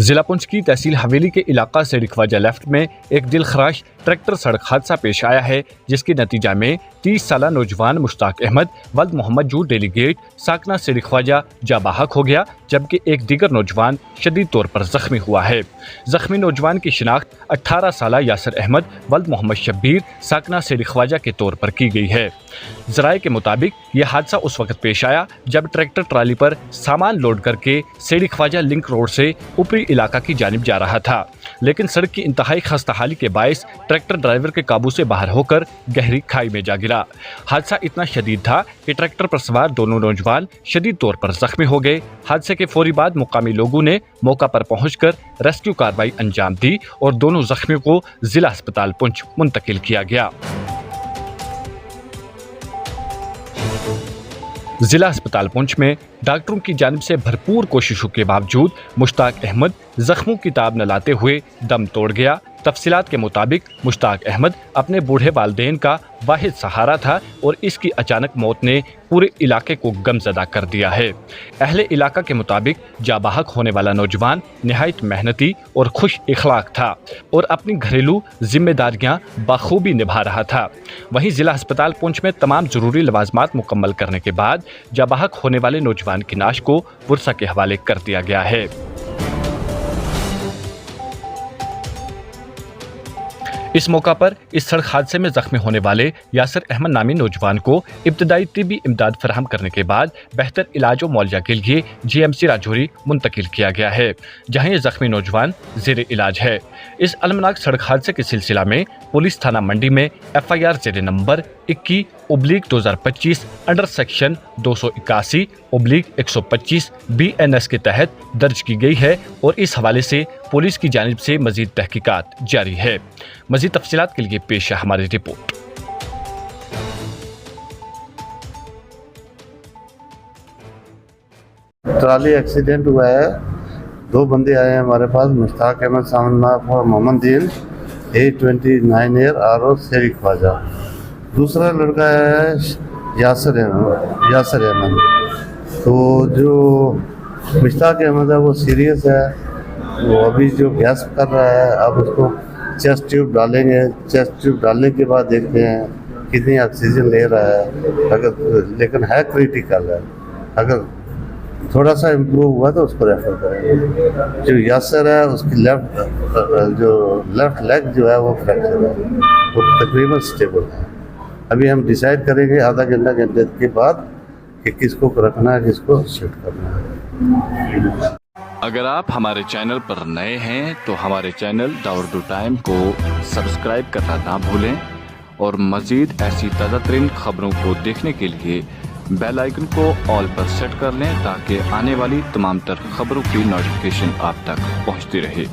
ضلع پنچ کی تحصیل حویلی کے علاقہ سیڑھی خواجہ لیفٹ میں ایک دل خراش ٹریکٹر سڑک حادثہ پیش آیا ہے، جس کے نتیجہ میں 30 سالہ نوجوان مشتاق احمد ولد محمد جو ڈیلی گیٹ ساکنہ سیڑھی خواجہ جاں بحق ہو گیا، جبکہ ایک دیگر نوجوان شدید طور پر زخمی ہوا ہے۔ زخمی نوجوان کی شناخت 18 سالہ یاسر احمد ولد محمد شبیر ساکنہ سیڑھی خواجہ کے طور پر کی گئی ہے۔ ذرائع کے مطابق یہ حادثہ اس وقت پیش آیا جب ٹریکٹر ٹرالی پر سامان لوڈ کر کے سیڑھی خواجہ لنک روڈ سے اوپری علاقہ کی جانب جا رہا تھا، لیکن سڑک کی انتہائی خستہ حالی کے باعث ٹریکٹر ڈرائیور کے قابو سے باہر ہو کر گہری کھائی میں جا گرا۔ حادثہ اتنا شدید تھا کہ ٹریکٹر پر سوار دونوں نوجوان شدید طور پر زخمی ہو گئے۔ حادثے کے فوری بعد مقامی لوگوں نے موقع پر پہنچ کر ریسکیو کارروائی انجام دی اور دونوں زخمیوں کو ضلع ہسپتال پنچ منتقل کیا گیا۔ ضلع ہسپتال پنچ میں ڈاکٹروں کی جانب سے بھرپور کوششوں کے باوجود مشتاق احمد زخموں کی تاب نہ لاتے ہوئے دم توڑ گیا۔ تفصیلات کے مطابق مشتاق احمد اپنے بوڑھے والدین کا واحد سہارا تھا اور اس کی اچانک موت نے پورے علاقے کو غمزدہ کر دیا ہے۔ اہل علاقہ کے مطابق جاں بحق ہونے والا نوجوان نہایت محنتی اور خوش اخلاق تھا اور اپنی گھریلو ذمہ داریاں بخوبی نبھا رہا تھا۔ وہیں ضلع ہسپتال پنچ میں تمام ضروری لوازمات مکمل کرنے کے بعد جاں بحق ہونے والے نوجوان کی نعش کو ورثہ کے حوالے کر دیا گیا ہے۔ اس موقع پر اس سڑک حادثے میں زخمی ہونے والے یاسر احمد نامی نوجوان کو ابتدائی طبی امداد فراہم کرنے کے بعد بہتر علاج و معالجہ کے لیے GMC راجوری منتقل کیا گیا ہے، جہاں یہ زخمی نوجوان زیر علاج ہے۔ اس المناک سڑک حادثے کے سلسلہ میں پولیس تھانہ منڈی میں FIR زیر نمبر 21/2025 انڈر سیکشن 281/125 BNS کے تحت درج کی گئی ہے اور اس حوالے سے پولیس کی جانب سے مزید تحقیقات جاری ہے۔ مزید تفصیلات کے لیے پیش ہے ہماری رپورٹ۔ ٹرالی ایکسیڈنٹ ہوا ہے، 2 بندے آئے ہیں ہمارے پاس، مشتاق احمد سامنا اور محمد دین ایج 29 ایئر RO سیڑھی خواجہ۔ دوسرا لڑکا ہے یاسر احمد۔ تو جو مشتاق احمد ہے وہ سیریس ہے، وہ ابھی جو گیسپ کر رہا ہے، اب اس کو چیسٹ ٹیوب ڈالیں گے، چیسٹ ٹیوب ڈالنے کے بعد دیکھتے ہیں کتنی آکسیجن لے رہا ہے، لیکن ہے کریٹیکل ہے، اگر تھوڑا سا امپروو ہوا تو اس کو ریفر کریں گے۔ جو یاسر ہے اس کی لیفٹ لیگ جو ہے وہ فریکچر ہے، وہ تقریباً اسٹیبل ہے۔ ابھی ہم ڈیسائیڈ کریں گے آدھا گھنٹے کے بعد کہ کس کو رکھنا ہے، کس کو شفٹ کرنا ہے۔ اگر آپ ہمارے چینل پر نئے ہیں تو ہمارے چینل داوردو ٹائم کو سبسکرائب کرنا نہ بھولیں اور مزید ایسی تازہ ترین خبروں کو دیکھنے کے لیے بیل آئیکن کو آل پر سیٹ کر لیں تاکہ آنے والی تمام تر خبروں کی نوٹیفیکیشن آپ تک پہنچتی رہے۔